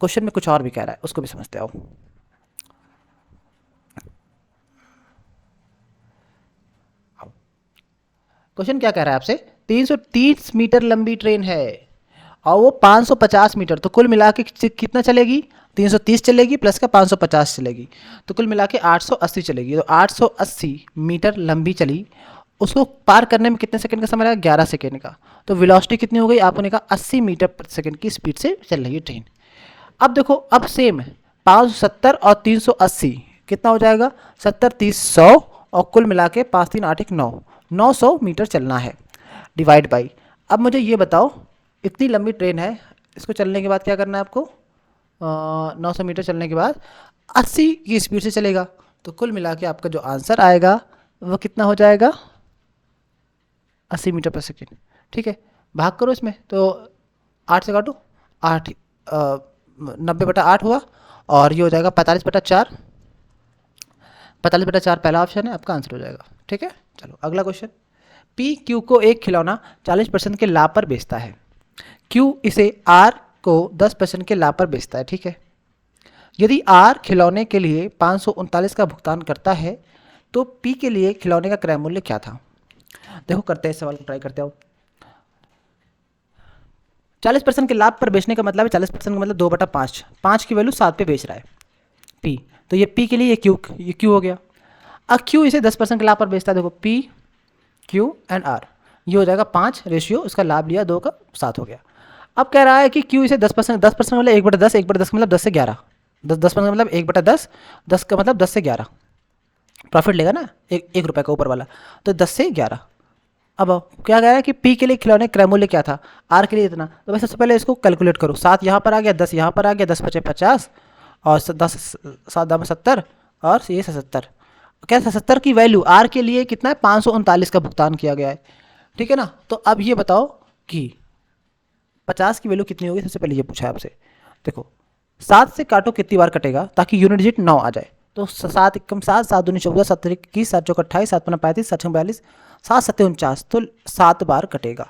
Speaker 1: क्वेश्चन में कुछ और भी कह रहा है, उसको भी समझते आओ। क्वेश्चन क्या कह रहा है आपसे, 330 मीटर लंबी ट्रेन है और वो 550 मीटर, तो कुल मिला के कितना चलेगी, 330 चलेगी प्लस का 550 चलेगी, तो कुल मिला के 880 चलेगी, तो 880 मीटर लंबी चली, उसको पार करने में कितने सेकंड का समय लगा, 11 सेकंड का, तो वेलोसिटी कितनी हो गई आपको ने कहा 80 मीटर प्रति सेकंड की स्पीड से चल रही है ट्रेन। अब देखो अब सेम 570 और 380 कितना हो जाएगा, 70 30 100 और कुल मिला के 5 3 8 1 9, 900 मीटर चलना है, डिवाइड बाई। अब मुझे ये बताओ इतनी लंबी ट्रेन है, इसको चलने के बाद क्या करना है आपको, 900 मीटर चलने के बाद 80 की स्पीड से चलेगा, तो कुल मिला के आपका जो आंसर आएगा वो कितना हो जाएगा, 80 मीटर पर सेकेंड, ठीक है। भाग करो इसमें तो 8 से काटो, 8 90/8 हुआ, और ये हो जाएगा 45/4, 45/4 पहला ऑप्शन है, आपका आंसर हो जाएगा, ठीक है। चलो अगला क्वेश्चन, पी क्यू को एक खिलौना 40% के लाभ पर बेचता है, क्यू इसे आर को 10% के लाभ पर बेचता है, ठीक है। यदि आर खिलौने के लिए 539 का भुगतान करता है तो पी के लिए खिलौने का क्रय मूल्य क्या था। देखो करते हैं सवाल को, ट्राई करते हो। 40% के लाभ पर बेचने का मतलब है 40% का मतलब 2/5, 5 की वैल्यू 7 पे बेच रहा है पी, तो ये पी के लिए ये क्यू हो गया। अब क्यू इसे 10% के लाभ पर बेचता है, देखो पी क्यू एंड आर, ये हो जाएगा 5 रेशियो, उसका लाभ लिया 2 का 7 हो गया। अब कह रहा है कि क्यू इसे 10%, 10% मतलब 1/10, 1/10 का मतलब 10 से 11, 10% मतलब 1/10, 10 का मतलब 10 से 11 प्रॉफिट लेगा ना, एक रुपये का ऊपर वाला, तो 10 से 11। अब आओ, क्या कह रहा है कि पी के लिए खिलौने क्रय मूल्य क्या था, आर के लिए इतना, तो भाई सबसे पहले इसको कैलकुलेट करो, 7 यहाँ पर आ गया, 10 यहाँ पर आ गया, 10 पचे 50 और 10 7 दाम 70 और ये 77, क्या 77 की वैल्यू आर के लिए कितना है, 539 का भुगतान किया गया है, ठीक है ना। तो अब ये बताओ कि 50 की वैल्यू कितनी होगी, सबसे पहले ये पूछा है आपसे। देखो 7 से काटो कितनी बार कटेगा ताकि यूनिट डिजिट 9 आ जाए, तो 7 एकम 7, 7 दूनी 14, 7 21, 7 चौक 28, 7 पंजा 35, 7 छः 42, 7 सत्ते 49, तो 7 बार कटेगा।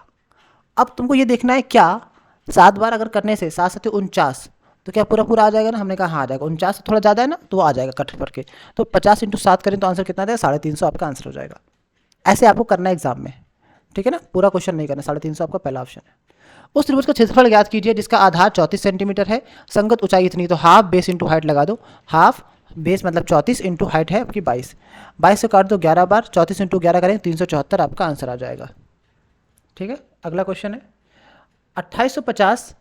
Speaker 1: अब तुमको ये देखना है क्या, 7 बार अगर करने से 7 सत्ते 49, तो क्या पूरा पूरा आ जाएगा ना, हमने कहा हाँ आ जाएगा, 49 से थोड़ा ज़्यादा है ना तो वो आ जाएगा कट करके, तो 50 × 7 करें तो आंसर कितना आ जाएगा, 350 आपका आंसर हो जाएगा। ऐसे आपको करना है एग्जाम में, ठीक है ना, पूरा क्वेश्चन नहीं करना, 350 आपका पहला ऑप्शन है। उस त्रिभुज का क्षेत्रफल ज्ञात कीजिए जिसका आधार 34 सेंटीमीटर है, संगत ऊंचाई इतनी, तो हाफ बेस इंटू हाइट लगा दो, हाफ बेस मतलब 34 इंटू हाइट है आपकी 22, 22 से काट दो 11 बार, 34 इंटू 11 करेंगे 374 आपका आंसर आ जाएगा, ठीक है। अगला क्वेश्चन है 2850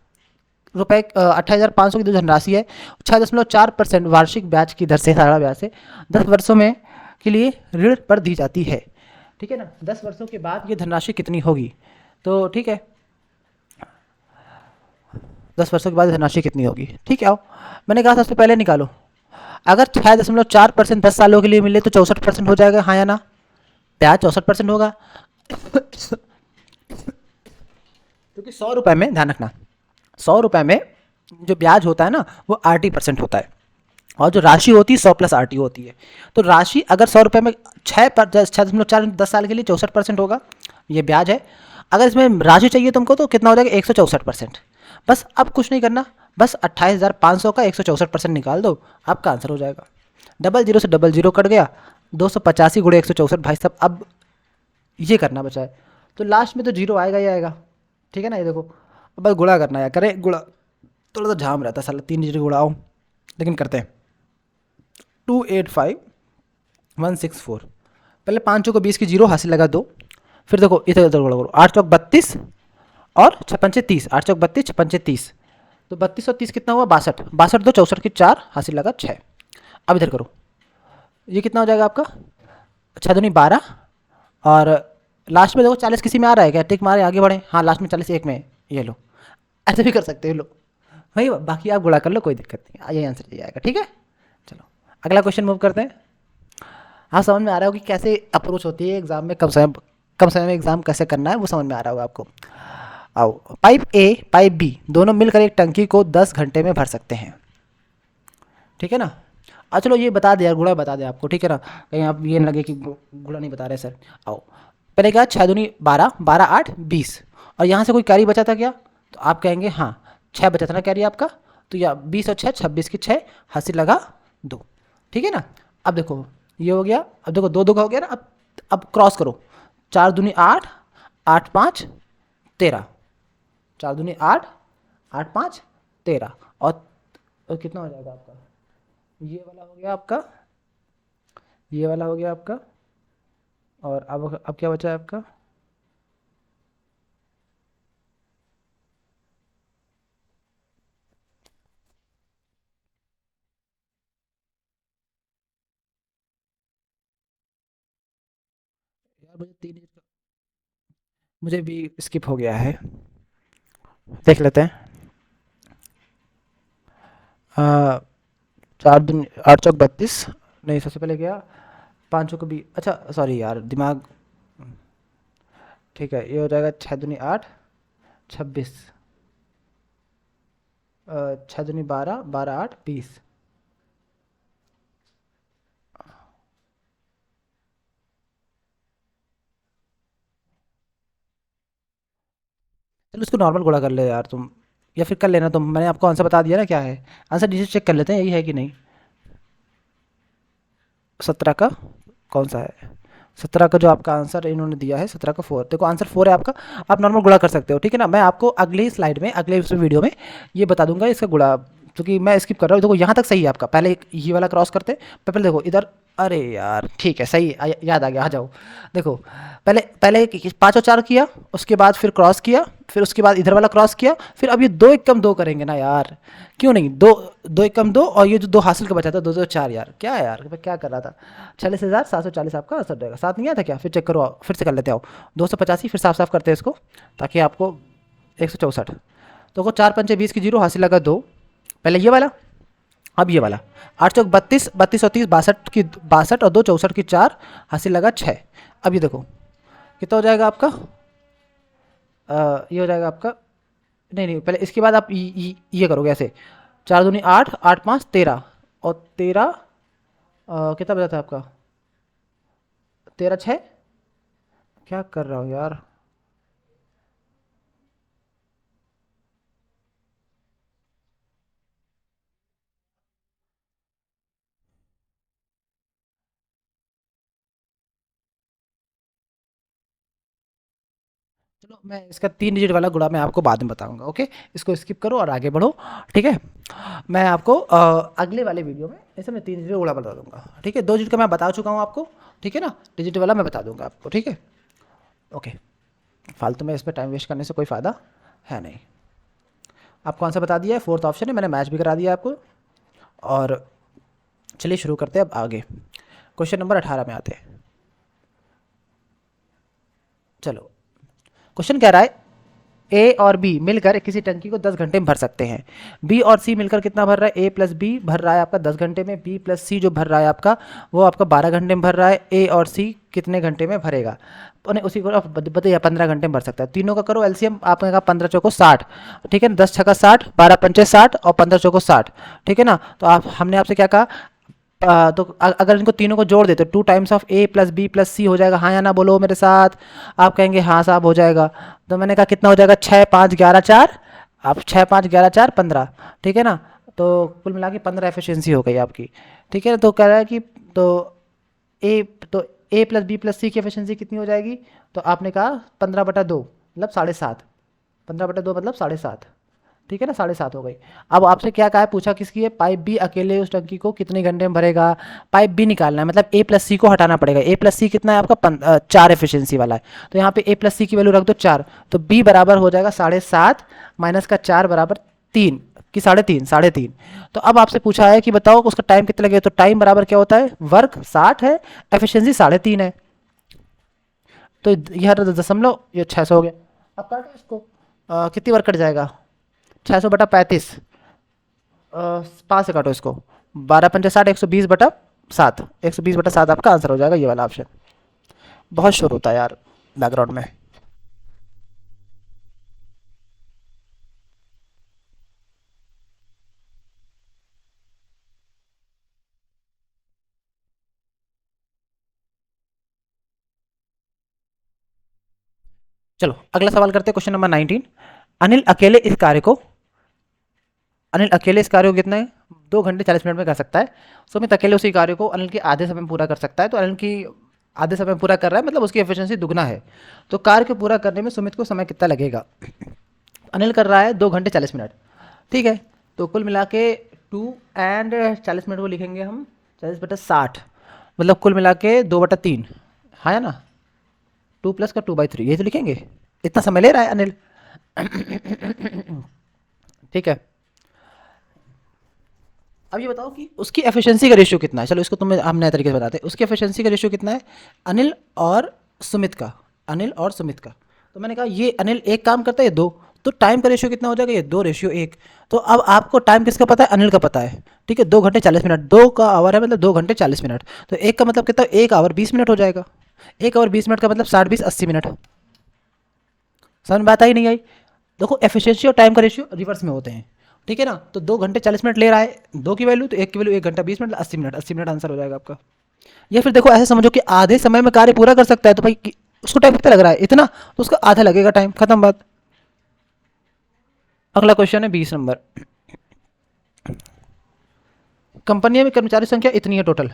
Speaker 1: रुपये, 28,500 की जो धनराशि है 6.4% वार्षिक ब्याज की दर से, सारा ब्याज से 10 वर्षों में के लिए ऋण पर दी जाती है, ठीक है ना। 10 वर्षों के बाद ये धनराशि कितनी होगी, तो ठीक है 10 वर्षों के बाद धनराशि कितनी होगी, ठीक है। आओ, मैंने कहा सबसे पहले निकालो, अगर 6.4% 10 सालों के लिए मिले तो 64% हो जाएगा, हाँ या ना, ब्याज 64% होगा क्योंकि 100 रुपये में, ध्यान रखना 100 रुपये में जो ब्याज होता है ना वो 80% होता है, और जो राशि होती है 100 + RT होती है, तो राशि अगर 100 रुपये में 6.4 10 साल के लिए 64% होगा, ये ब्याज है। अगर इसमें राशि चाहिए तुमको तो कितना हो जाएगा, 164%। बस अब कुछ नहीं करना, बस 28,500 का 164% निकाल दो, आपका आंसर हो जाएगा। 00 से 00 कट गया, 285 × 164 भाई साहब, अब ये करना बचा है, तो लास्ट में तो जीरो आएगा ही आएगा, ठीक है ना। ये देखो अब बस गुणा करना है, करें गुणा, थोड़ा सा झाम रहता है साला 3 डिजिट गुणा आओ, लेकिन करते हैं। 285,164, पहले 5 को 20 की जीरो हासिल लगा दो, फिर देखो इधर उधर गुणा करो, 8 चौक 32 और 56 30, 8 चौक 32 56 30, तो 32 और 30 कितना हुआ, 62, 62 2 64 की 4 हासिल लगा 6। अब इधर करो, ये कितना हो जाएगा आपका, 6 दूनी 12, और लास्ट में देखो 40 किसी में आ रहा है क्या, टिक मारे आगे बढ़े, हाँ लास्ट में 40 एक में है, ये लो, ऐसे भी कर सकते हो लो भाई, बाकी आप गुणा कर लो, कोई दिक्कत नहीं, ये आंसर यही आएगा, ठीक है। चलो अगला क्वेश्चन मूव करते हैं। हाँ समझ में आ रहा होगा कि कैसे अप्रोच होती है एग्जाम में, कम समय में एग्जाम कैसे करना है वो समझ में आ रहा होगा आपको। आओ, पाइप ए पाइप बी दोनों मिलकर एक टंकी को 10 घंटे में भर सकते हैं, ठीक है ना। चलो ये बता दे यार, गुणा बता दे आपको, ठीक है ना, कहीं आप ये न लगे कि गुणा नहीं बता रहे सर। आओ, पहले क्या, 6 दूनी 12, 12 8 20, और यहाँ से कोई कैरी बचा था क्या, तो आप कहेंगे हाँ 6 बचा था ना कैरी आपका, तो या 20 और 6 26 की 6 हासिल लगा 2, ठीक है ना। अब देखो ये हो गया, अब देखो 2 2 का हो गया ना, अब क्रॉस करो, 4 दूनी 8, 8 5 13, 4 दूनी 8, 8 5 13, और कितना हो जाएगा आपका, ये वाला हो गया आपका, ये वाला हो गया आपका, और अब क्या बचा है आपका, यार मुझे 3 डिजिट का, मुझे भी स्किप हो गया है, देख लेते हैं। 4 दूनी 8 चौक 32, नहीं सबसे पहले गया 5 को भी, अच्छा सॉरी यार दिमाग, ठीक है ये हो जाएगा 6 दूनी 8 26, 6 दूनी 12, 12 8 20, चलो इसको नॉर्मल गुणा कर ले यार तुम, या फिर कर लेना तुम, मैंने आपको आंसर बता दिया ना क्या है, आंसर डिजिट चेक कर लेते हैं यही है कि नहीं, 17 का कौन सा है, 17 का जो आपका आंसर इन्होंने दिया है, 17 का 4, देखो आंसर 4 है आपका। आप नॉर्मल गुणा कर सकते हो, ठीक है ना। मैं आपको अगली स्लाइड में, अगले इस वीडियो में ये बता दूंगा इसका गुणा, क्योंकि मैं स्किप कर रहा हूँ। देखो यहाँ तक सही है आपका, पहले ये वाला क्रॉस करते, पहले देखो इधर, अरे यार ठीक है सही, याद आ गया, आ जाओ। देखो पहले पहले 5 और 4 किया, उसके बाद फिर क्रॉस किया, फिर उसके बाद इधर वाला क्रॉस किया, फिर अब ये 2 एक कम 2 करेंगे ना यार, क्यों नहीं, 2 2 एक कम 2, और ये जो 2 हासिल का बचा था 2 2 4, यार क्या है यार, मैं क्या कर रहा था। 46,740 आपका आंसर रहेगा। 7 नहीं आया था क्या, फिर चेक करो, फिर से कर लेते आओ। 285, फिर साफ साफ करते हैं इसको, ताकि आपको 164, तो को 4 पंचे 20 की जीरो, हासिल लगा 2, पहले ये वाला, अब ये वाला, 8 चौक 32, 32 और 30 62 की, 62 और 2 64 की 4, हासिल लगा 6। अब ये देखो कितना हो जाएगा आपका, ये हो जाएगा आपका, नहीं नहीं पहले इसके बाद आप ये करोगे ऐसे, 4 दूनी 8, 8 5 13, और 13 कितना बचा था आपका, 13 6, क्या कर रहा हूँ यार। चलो मैं इसका 3 डिजिट वाला गुणा मैं आपको बाद में बताऊंगा, ओके। इसको स्किप करो और आगे बढ़ो, ठीक है। मैं आपको अगले वाले वीडियो में ऐसे मैं 3 डिजिट गुणा बता दूंगा, ठीक है। 2 डिजिट का मैं बता चुका हूँ आपको, ठीक है ना, डिजिट वाला मैं बता दूंगा आपको, ठीक है, ओके। फालतू में इस पर टाइम वेस्ट करने से कोई फ़ायदा है नहीं। आपको आंसर बता दिया है, 4th ऑप्शन है, मैंने मैच भी करा दिया आपको। और चलिए शुरू करते हैं अब आगे, क्वेश्चन नंबर 18 में आते हैं। चलो क्वेश्चन कह रहा है, ए और बी मिलकर किसी टंकी को 10 घंटे में भर सकते हैं। बी और सी मिलकर कितना भर रहा है, ए प्लस बी भर रहा है आपका 10 घंटे में, बी प्लस सी जो भर रहा है आपका, वो आपका 12 घंटे में भर रहा है। ए और सी कितने घंटे में भरेगा, उन्हें उसी को आप बताइए, 15 घंटे में भर सकता है। तीनों का करो एलसीएम, आपने कहा 15 चौको 60, ठीक है ना, 10 छक्का 60, 12 पंचे 60 और 15 चौको 60, ठीक है ना। तो आप, हमने आपसे क्या कहा, तो अगर इनको तीनों को जोड़ देते, 2 times of A plus B plus C हो जाएगा, हाँ या ना बोलो मेरे साथ। आप कहेंगे हाँ साहब हो जाएगा। तो मैंने कहा कितना हो जाएगा, 6 5 11 4, आप 6 5 11 4 15, ठीक है ना। तो कुल मिला के 15 एफिशिएंसी हो गई आपकी, ठीक है ना। तो कह रहा है कि तो ए तो ए प्लस बी प्लस सी की एफिशिएंसी कितनी हो जाएगी, तो आपने कहा 15/2 मतलब 7.5, 15/2 मतलब 7.5, ठीक है ना, 7.5 हो गई। अब आपसे क्या कहा है, पूछा किसकी है, पाइप बी अकेले उस टंकी को कितने घंटे में भरेगा। पाइप बी निकालना है, मतलब ए प्लस सी को हटाना पड़ेगा। ए प्लस सी कितना है आपका, 4 एफिशिएंसी वाला है, तो यहाँ पे ए प्लस सी की वैल्यू रख दो 4, तो बी बराबर हो जाएगा 7.5 माइनस का 4 बराबर 3 कि 3.5, 3.5। तो अब आपसे पूछा है कि बताओ उसका टाइम कितना लगेगा, तो टाइम बराबर क्या होता है, वर्क 60 है, एफिशिएंसी 3.5 है, तो यह दशमलव, ये 600 हो गया। अब काटो इसको, कितनी वर्क कट जाएगा, 600/35, 5 से काटो इसको, 12 पंचे 60, 120/7, 120/7 आपका आंसर हो जाएगा, ये वाला ऑप्शन। बहुत शोर होता है यार बैकग्राउंड में। चलो अगला सवाल करते हैं, क्वेश्चन नंबर 19। अनिल अकेले इस कार्य को अनिल अकेले इस कार्य को कितने 2 घंटे 40 मिनट में कर सकता है। सुमित अकेले उसी कार्य को अनिल के आधे समय में पूरा कर सकता है। तो अनिल की आधे समय में पूरा कर रहा है, मतलब उसकी एफिशिएंसी दुगना है। तो कार्य को पूरा करने में सुमित को समय कितना लगेगा। अनिल कर रहा है 2 घंटे 40 मिनट, ठीक है। तो कुल मिला के 2 और 40 मिनट को लिखेंगे हम 40/60, मतलब कुल मिला के 2/3, हाँ या ना, 2 + 2/3 ये तो लिखेंगे। इतना समय ले रहा है अनिल, ठीक है। अब ये बताओ कि उसकी एफिशिएंसी का रेशियो कितना है। चलो इसको तुम्हें हम नए तरीके से बताते हैं, उसकी एफिशिएंसी का रेशियो कितना है, अनिल और सुमित का, अनिल और सुमित का। तो मैंने कहा ये अनिल एक काम करता है, ये दो, तो टाइम का रेशियो कितना हो जाएगा, ये 2:1। तो अब आपको टाइम किसका पता है, अनिल का पता है, ठीक है। 2 घंटे 40 मिनट, 2 का आवर है मतलब 2 घंटे 40 मिनट, तो एक का मतलब कितना, 1 आवर 20 मिनट हो जाएगा। 1 आवर 20 मिनट का मतलब 60 20 80 मिनट। समझ में बात आई नहीं आई। देखो एफिशिएंसी और टाइम का रेशियो रिवर्स में होते हैं, ठीक है ना। तो 2 घंटे 40 मिनट ले रहा है, दो की वैल्यू, तो एक की वैल्यू 1 घंटा 20 मिनट 80 मिनट, 80 मिनट आंसर हो जाएगा आपका। या फिर देखो ऐसे समझो कि आधे समय में कार्य पूरा कर सकता है, तो भाई उसको टाइम कितना लग रहा है, इतना, तो उसका आधा लगेगा टाइम, खत्म बात। अगला क्वेश्चन है 20 नंबर। कंपनी में कर्मचारी संख्या इतनी है टोटल,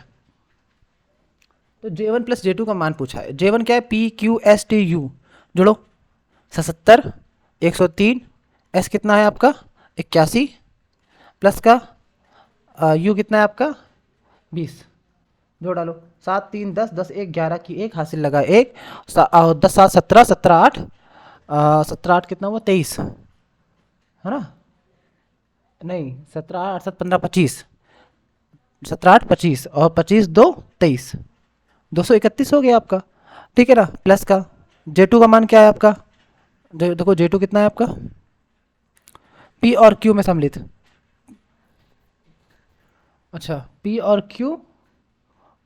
Speaker 1: तो J1 प्लस J2 का मान पूछा है। J1 क्या है, PQSTU, जोड़ो 77, 103, S कितना है आपका 81, प्लस का U कितना है आपका 20, जोड़ डालो। 7 3 10, 10 1 11 की एक हासिल लगा एक, 10 7 17, 17 8, 17 8 कितना हुआ 23, है ना, नहीं 17 8 7 15 25, 17 8 25 और 25 2 23, 231 हो गया आपका। ठीक है ना, प्लस का J2 का मान क्या है आपका, देखो J2 कितना है आपका, P और Q में सम्मिलित, अच्छा P और Q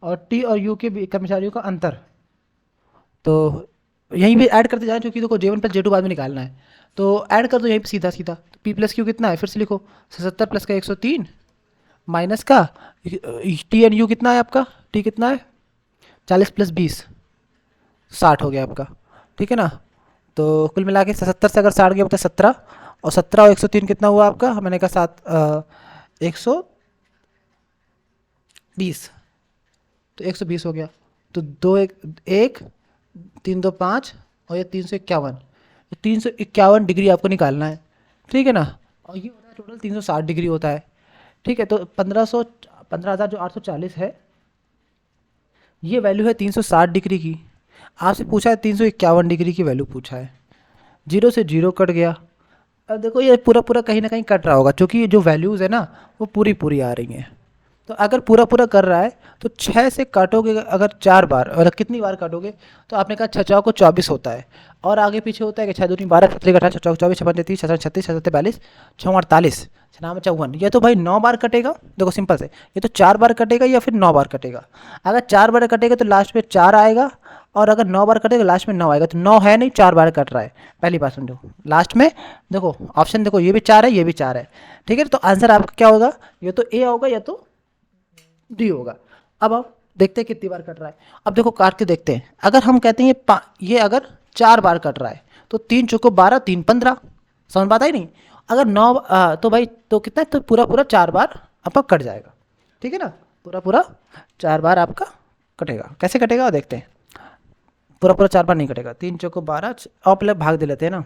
Speaker 1: और T और U के कर्मचारियों का अंतर, तो यहीं पे ऐड करते जाएं, क्योंकि देखो J1 प्लस J2 बाद में निकालना है, तो ऐड कर दो यहीं पे सीधा सीधा। तो P प्लस Q कितना है, फिर से लिखो 77 प्लस का 103 माइनस का T एंड U कितना है आपका, T कितना है 40 प्लस 20, 60 हो गया आपका। ठीक है ना, तो कुल मिला के 77 से अगर 60 गया बता 17, और 17 और 103 कितना हुआ आपका, मैंने कहा 120, तो 120 हो गया। तो दो एक एक 3 2 5 और ये 351, 351 डिग्री आपको निकालना है। ठीक है ना, और ये होता है टोटल 360 डिग्री होता है। ठीक है, तो 15,000 जो 840 है, ये वैल्यू है 360 डिग्री की। आपसे पूछा है 351 डिग्री की वैल्यू पूछा है, जीरो से जीरो कट गया। अब देखो ये पूरा पूरा कहीं ना कहीं कट रहा होगा, क्योंकि ये जो वैल्यूज़ है ना वो पूरी पूरी आ रही हैं। तो अगर पूरा पूरा कर रहा है तो 6 से काटोगे अगर 4 बार, और कितनी बार काटोगे, तो आपने कहा 6 को 24 होता है, और आगे पीछे होता है कि 6 दूनी 12, 17 18, 6 24, 56 33, 66 36, 67 42, 6 48, 6 54, ये तो भाई 9 बार कटेगा। देखो सिंपल से, ये तो 4 बार कटेगा या फिर 9 बार कटेगा। अगर 4 बार कटेगा तो लास्ट में 4 आएगा, और अगर 9 बार कटेगा लास्ट में 9 आएगा। तो 9 है नहीं, 4 बार कट रहा है, पहली बात समझो। लास्ट में देखो ऑप्शन, देखो ये भी 4 है, ये भी 4 है। ठीक है, तो आंसर आपका क्या होगा, ये तो ए होगा या तो डी होगा। अब आप देखते हैं कितनी बार कट रहा है। अब देखो काट के देखते हैं, अगर हम कहते हैं ये अगर 4 बार कट रहा है, तो 3 चौको 12, 3 15, समझ बात आई नहीं। अगर 9 तो भाई तो कितना है, तो पूरा पूरा 4 बार आपका कट जाएगा। ठीक है ना, पूरा पूरा 4 बार आपका कटेगा। कैसे कटेगा वो देखते हैं। पूरा पूरा 4 बार नहीं कटेगा, 3 चौको 12, और पहले भाग दे लेते हैं ना,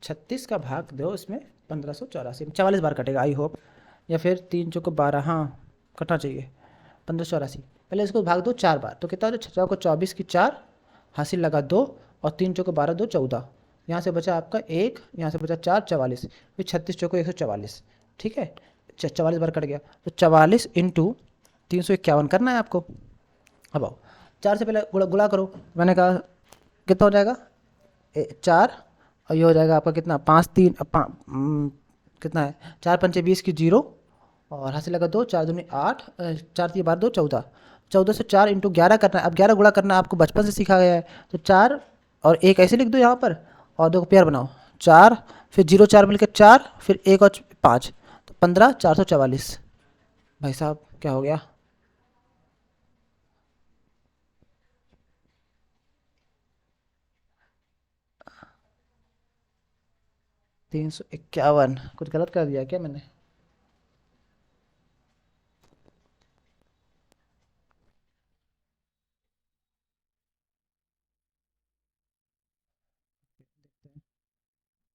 Speaker 1: 36 का भाग दो इसमें, 1584, 44 बार कटेगा आई होप, या फिर 3 चौको 12, हाँ कटना चाहिए 1584। पहले इसको भाग दो 4 बार, तो कितना हो, 6 को 24 की 4 हासिल लगा 2, और 3 चौको 12 2 14, यहाँ से बचा आपका एक, यहाँ से बचा 4 44, फिर 36 चौको 144। ठीक है, 44 बार कट गया, तो 44 इंटू 351 करना है आपको। अब आओ 4 से पहले गुणा गुणा करो, मैंने कहा कितना हो जाएगा 4, और ये हो जाएगा आपका कितना 5 3 कितना है 4 पंचे 20 की 0, और हासिल लगा 2, 4 दूनी 8, 4 3 12 2 14, 14 से 4 इंटू 11 करना है। अब 11 गुणा करना आपको बचपन से सिखा गया है, तो 4 और एक ऐसे लिख दो यहाँ पर, और दो पेयर बनाओ 4, फिर 0 4 मिलकर 4, फिर 1 और 5, तो 15 444। भाई साहब क्या हो गया, 351। कुछ गलत कर दिया क्या मैंने,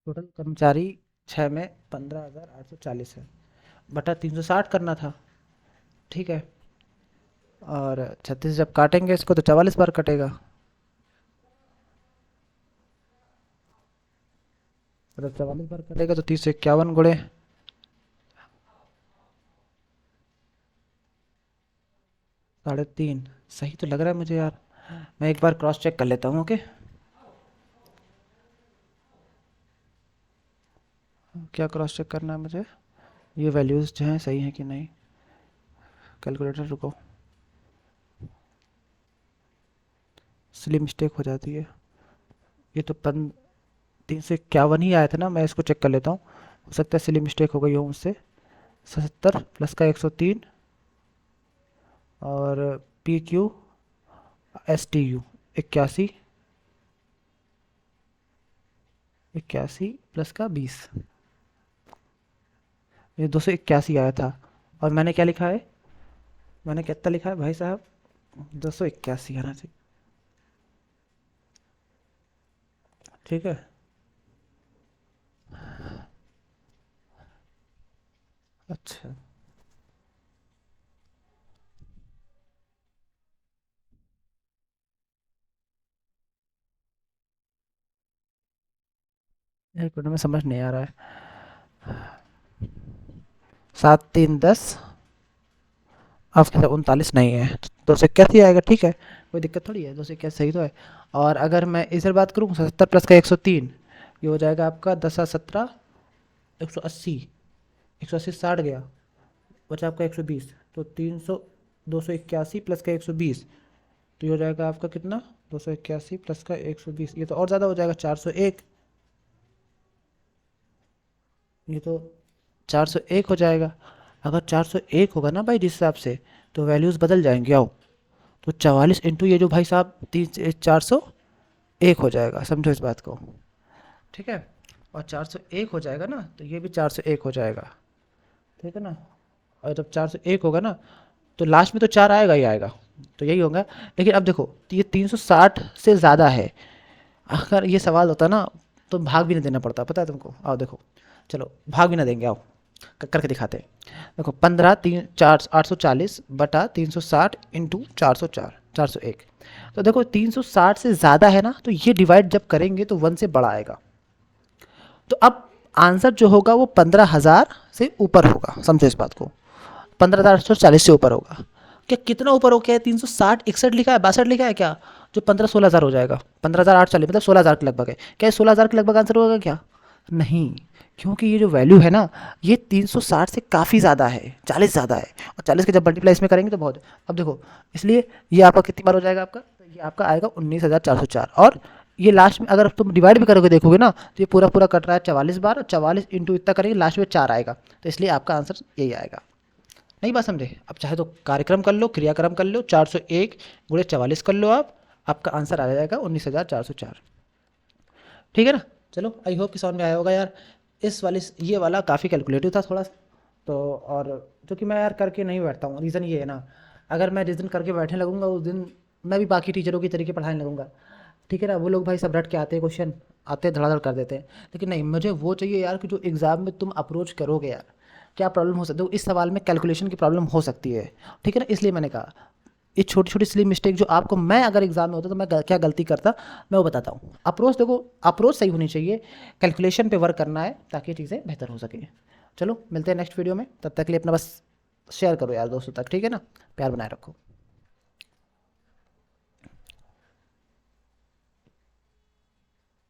Speaker 1: टोटल कर्मचारी 6 में 15,840 है, बटा 360 करना था। ठीक है, और 36 जब काटेंगे इसको तो 44 बार कटेगा, तो 44 बार कटेगा तो 351 गुणे 3.5, सही तो लग रहा है मुझे यार। मैं एक बार क्रॉस चेक कर लेता हूँ, ओके। क्या क्रॉस चेक करना है मुझे, ये वैल्यूज़ जो हैं सही हैं कि नहीं। कैलकुलेटर रुको, इसलिए मिस्टेक हो जाती है। ये तो 351 ही आया था ना, मैं इसको चेक कर लेता हूँ, हो सकता है इसलिए मिस्टेक हो गई हो मुझसे। 77 प्लस का 103, और PQSTU 81, 81 प्लस का 20, ये 281 आया था। और मैंने क्या लिखा है, मैंने कितना लिखा है भाई साहब, 281 आना चाहिए। ठीक है, अच्छा एक मिनट में समझ नहीं आ रहा है। 7 3 10, आपके साथ 39 नहीं है तो 281 आएगा। ठीक है, कोई दिक्कत थोड़ी है, 281 सही तो है। और अगर मैं इधर बात करूँ 70 प्लस का 103, ये हो जाएगा आपका 10 17, 180, 180 60 गया, बचा आपका 120, तो 300, 281 प्लस का 120, तो ये हो जाएगा आपका कितना, 281 प्लस का 120, ये तो और ज़्यादा हो जाएगा 401, ये तो 401 हो जाएगा। अगर 401 होगा ना भाई जिस हिसाब से, तो वैल्यूज़ बदल जाएंगे आओ। तो 44 इंटू ये जो भाई साहब 401 हो जाएगा, समझो इस बात को। ठीक है, और 401 हो जाएगा ना तो ये भी 401 हो जाएगा। ठीक है ना, और जब 401 होगा ना तो लास्ट में तो 4 आएगा ही आएगा, तो यही होगा। लेकिन अब देखो ये 360 से ज़्यादा है, अगर ये सवाल होता ना तो भाग भी नहीं देना पड़ता, पता है तुमको। आओ देखो, चलो भाग भी ना देंगे, आओ करके दिखाते हैं। देखो 15 3 4 840 बटा 360 इंटू 404, 401। तो देखो 360 से ज़्यादा है ना, तो ये डिवाइड जब करेंगे तो 1 से बड़ा आएगा। तो अब आंसर जो होगा वो 15,000 से ऊपर होगा, समझो इस बात को। 15,840 से ऊपर होगा। क्या कितना ऊपर हो, क्या है 360 61 लिखा है, 62 लिखा है क्या, जो 15 16 हज़ार हो जाएगा। 15,840 मतलब 16,000 के लगभग है। क्या 16,000 के लगभग आंसर होगा क्या, नहीं, क्योंकि ये जो वैल्यू है ना ये 360 से काफ़ी ज़्यादा है, 40 ज़्यादा है। और 40 के जब मल्टीप्लाई इसमें करेंगे तो बहुत है। अब देखो, इसलिए ये आपका कितनी बार हो जाएगा आपका, तो ये आपका आएगा 19,404। और ये लास्ट में अगर तुम डिवाइड भी करोगे देखोगे ना तो ये पूरा पूरा कट रहा है 44 बार, और 44 इंटू इतना करेंगे लास्ट में 4 आएगा, तो इसलिए आपका आंसर यही आएगा। नहीं बात समझे। अब चाहे तो कार्यक्रम कर लो, क्रियाक्रम कर लो, 401 गुणे 44 कर लो आप, आपका आंसर आ जाएगा 19,404। ठीक है ना। चलो आई होप कि समझ में आया होगा यार। इस वाले ये वाला काफ़ी कैलकुलेटिव था थोड़ा सा। तो और जो कि मैं यार करके नहीं बैठता हूँ, रीज़न ये है ना, अगर मैं जिस दिन करके बैठने लगूंगा उस दिन मैं भी बाकी टीचरों की तरीके पढ़ाने लगूंगा। ठीक है ना, वो लोग भाई सब रट के आते हैं, क्वेश्चन आते हैं धड़ाधड़ कर देते हैं। लेकिन नहीं, मुझे वो चाहिए यार कि जो एग्ज़ाम में तुम अप्रोच करोगे यार, क्या प्रॉब्लम हो सकती है इस सवाल में, कैलकुलेशन की प्रॉब्लम हो सकती है। ठीक है ना, इसलिए मैंने कहा ये छोटी छोटी सिली मिस्टेक जो आपको, मैं अगर एग्जाम में होता तो मैं क्या गलती करता, मैं वो बताता हूँ। अप्रोच देखो, अप्रोच सही होनी चाहिए, कैलकुलेशन पे वर्क करना है ताकि चीज़ें बेहतर हो सके। चलो मिलते हैं नेक्स्ट वीडियो में, तब तक के लिए अपना बस शेयर करो यार दोस्तों तक, ठीक है ना, प्यार बनाए रखो।